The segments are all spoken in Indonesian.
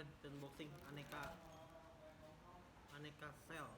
kan unboxing aneka sel.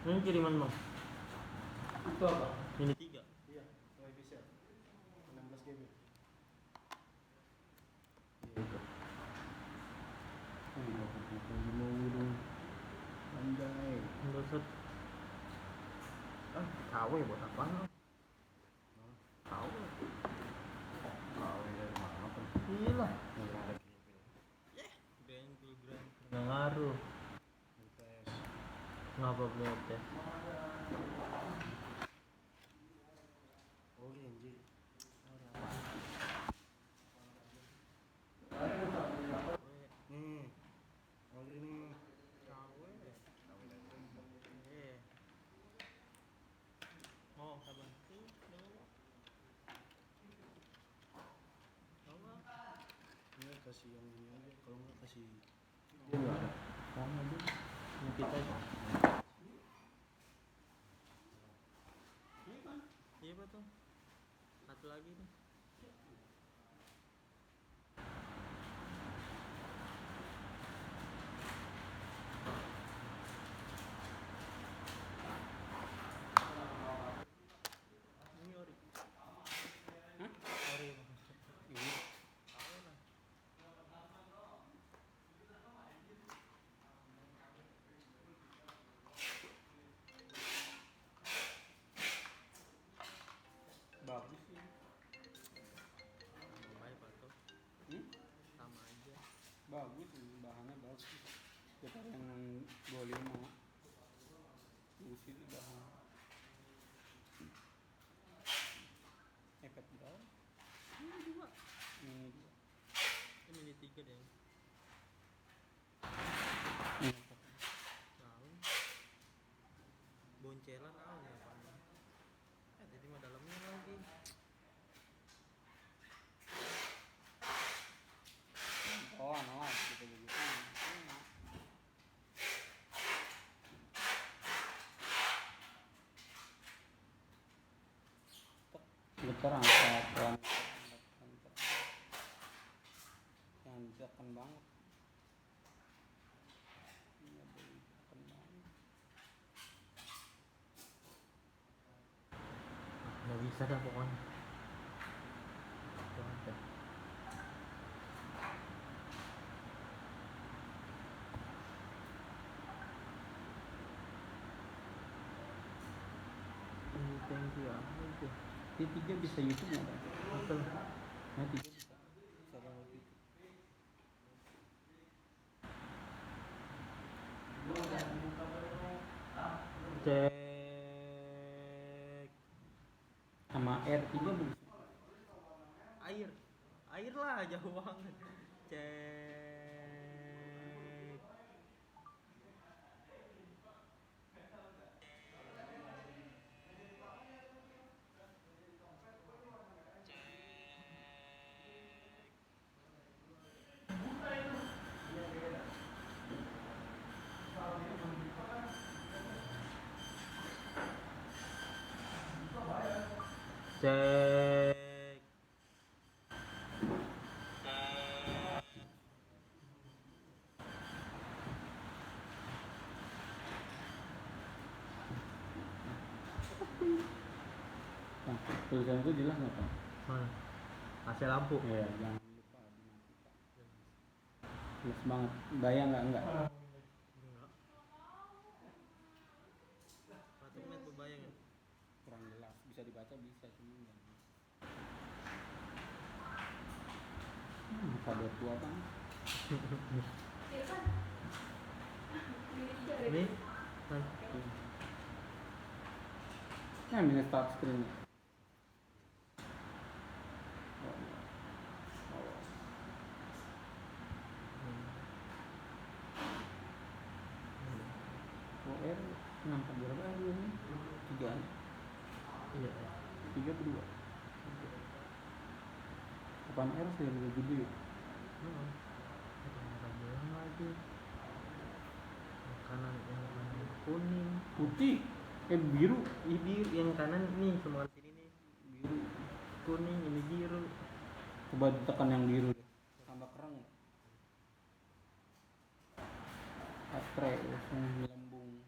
Ini kiriman bang. Itu apa? Ini 3. Iya, WiFi 16 GB. Iya itu. Mau anjay. Buset. KW buat apa? KW. KW dari mana pun. Iya lah. Nggak ada kirim. Grand. Nggak ngaruh. UTS. Ngapa beli tes? Oh iya anjir. Nih. Oh ini. KW. Iya. Oh, sabar. Ini kasih yang ini aja. Kalau nggak kasih. Dia nggak ada. Oh, nanti ini kita aja. Iya betul. Satu lagi tuh. Ini ori. Ori. Ini. Tahu lah. Bagus sih. Baik Pak. Sama aja. Bagus ini, bahannya bagus. Kita yang 25. Busi itu bahan. iPad berapa? Ini 2. Ini dia. Ini 3 deh. Ini. Tahu. Boncelan tahu ya Pak. Jadi mah dalamnya lagi. Oh, no, kita begitu. Getar angkat yang tekan banget. Iya, tekan banget. Nggak bisa dah pokoknya. Tuh ada. Thank you. Itu. T3 bisa YouTube nggak? Betul. Nah, 3 bisa. Bisa download YouTube. Cek. Sama R3 bisa. Air lah jauh banget. Cek. Cek. tulisan itu jelas nggak Pak? Mana? AC lampu. Iya, jangan lupa dimatikan. Jelas banget. Bayang nggak? Enggak. Enggak. Satu menit berbayang ya. Kurang jelas. Bisa dibaca bisa cuma enggak. Sadar tua kan? Ini kan Nah, ini start screen. OR ngangkat berapa hari ini? 3 iya. 3 atau 2? 8R sih lebih gede. Heeh. Bilang lagi makanan yang warna kuning, Putih, biru, biru yang kanan nih semua sini nih biru. kuning ini biru. Coba ditekan yang biru deh. Tambah kereng. Atre, langsung lembung.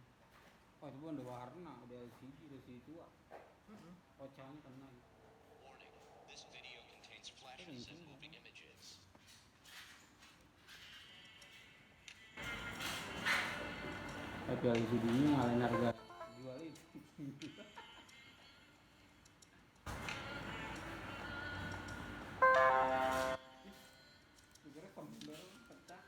Oh itu udah warna, udah LCD tua. Ocahnya kena. This video contains flashes and moving images. Tapi LCD ini ngalahin harga jual itu. Sebenarnya komputer pecah.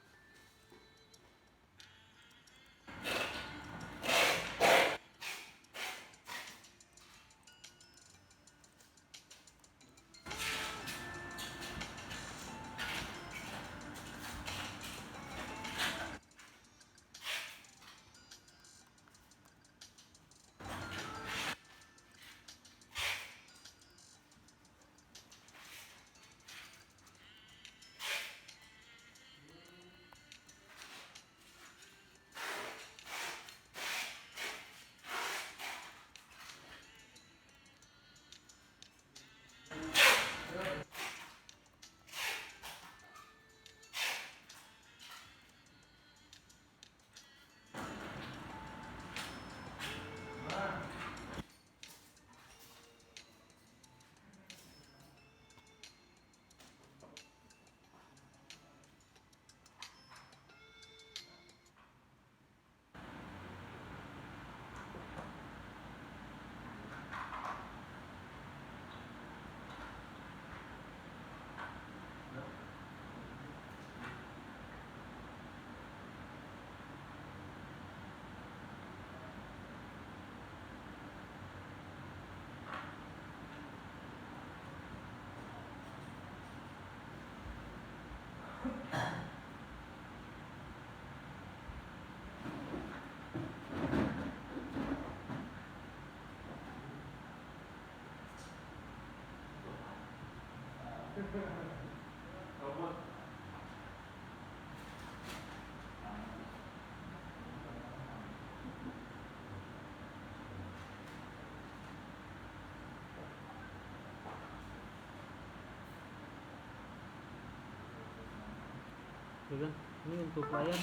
Ya kan? Ini untuk layar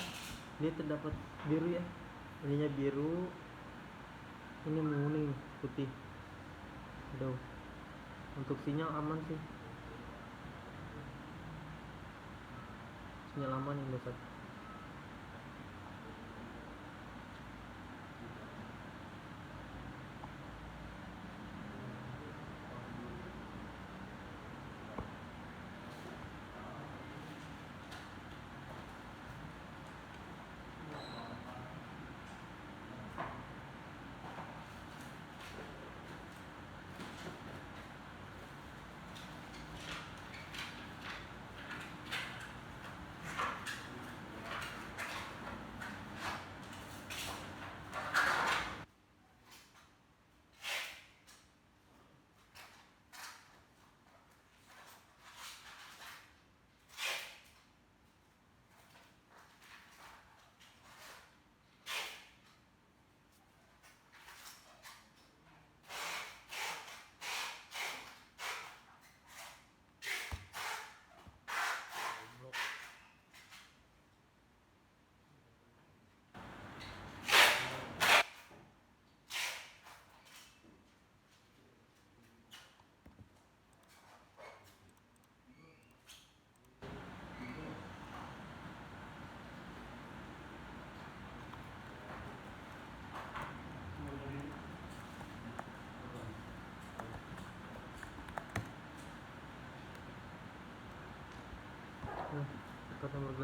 dia terdapat biru ya. Ininya biru, ini menguning putih. Aduh. Untuk sinyal aman sih. Sinyal aman yang besar.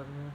seragamnya.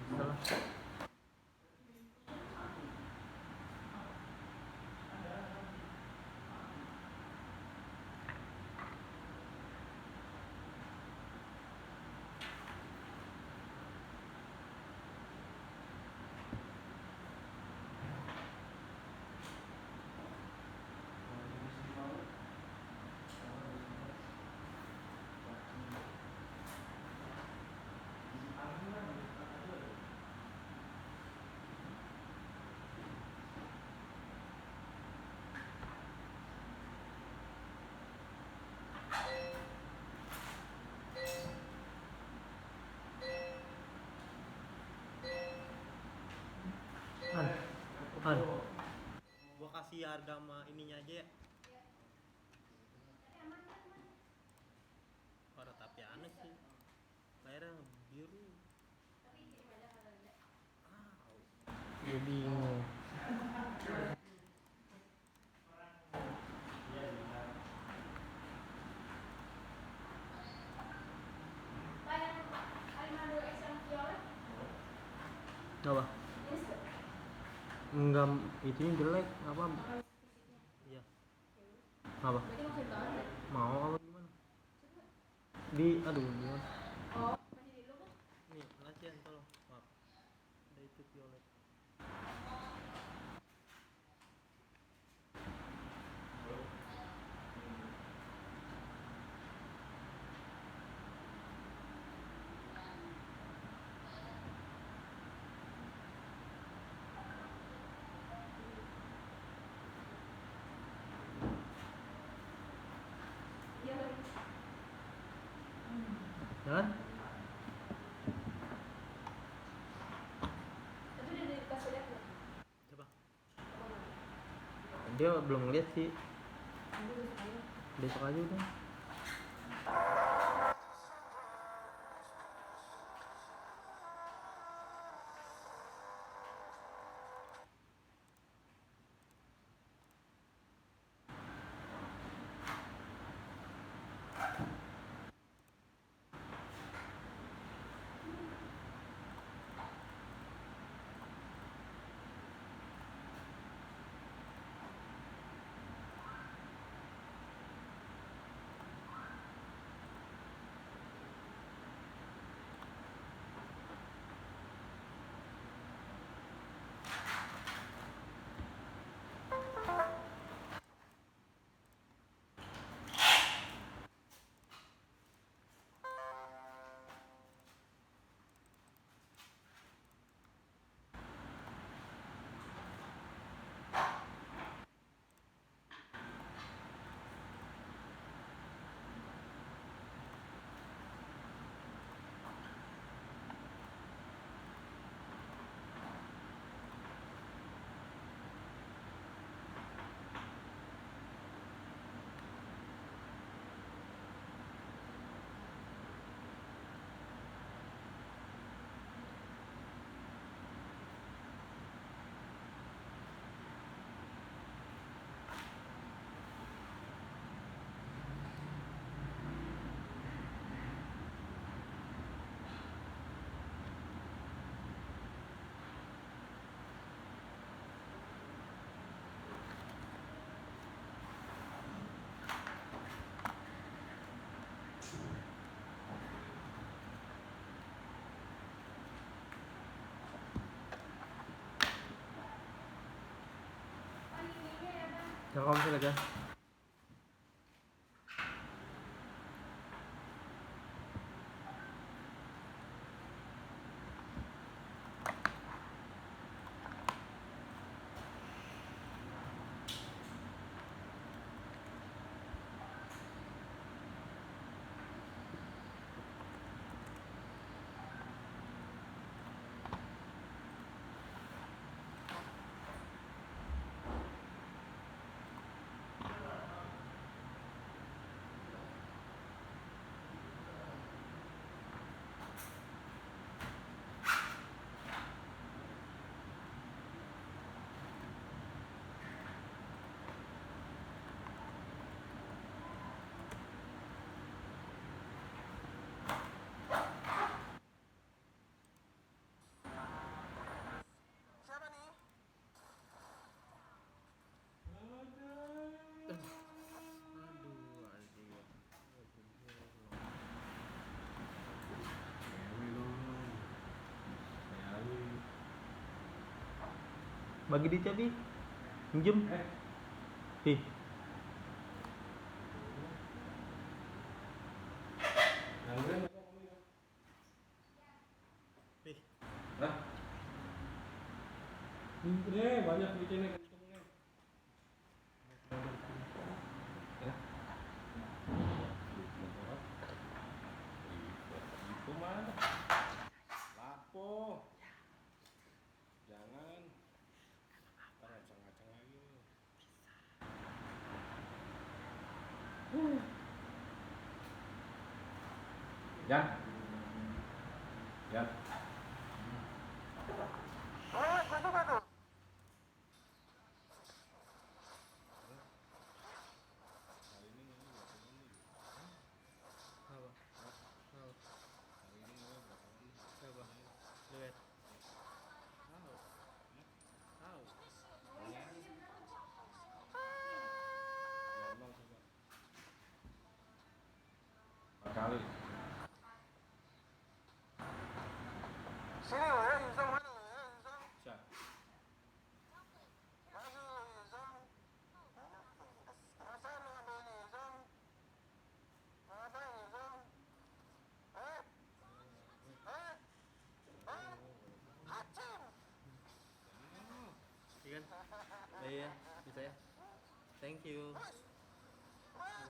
Bisa lah. Han, gua kasih harga sama ininya aja ya. Parah tapi aneh sih. Layarnya biru. Gue bingung. Apa? Enggak, itunya jelek apa? Iya. Apa? Mau apa gimana? Aduh gimana? Nih, latihan tolong. Maaf. Ada itu violet. Kan? Coba. Dia belum ngeliat sih. Besok aja udah. Telkomsel aja. Bagi di tadi minjem ih Hah? Ini banyak duitnya kantongnya. Itu mana? Lapo. Jangan. Ntar ngacang-ngacang lagi. Jan. Jan. Kali. Sini lo ya, Yusong mana lo ya, Yusong? Siap. Masih lo Yusong? Masa lo ambil ini Yusong? Ngapain Yusong? Eh? Eh? Eh? Hacim! iya kan iya bisa ya, thank you.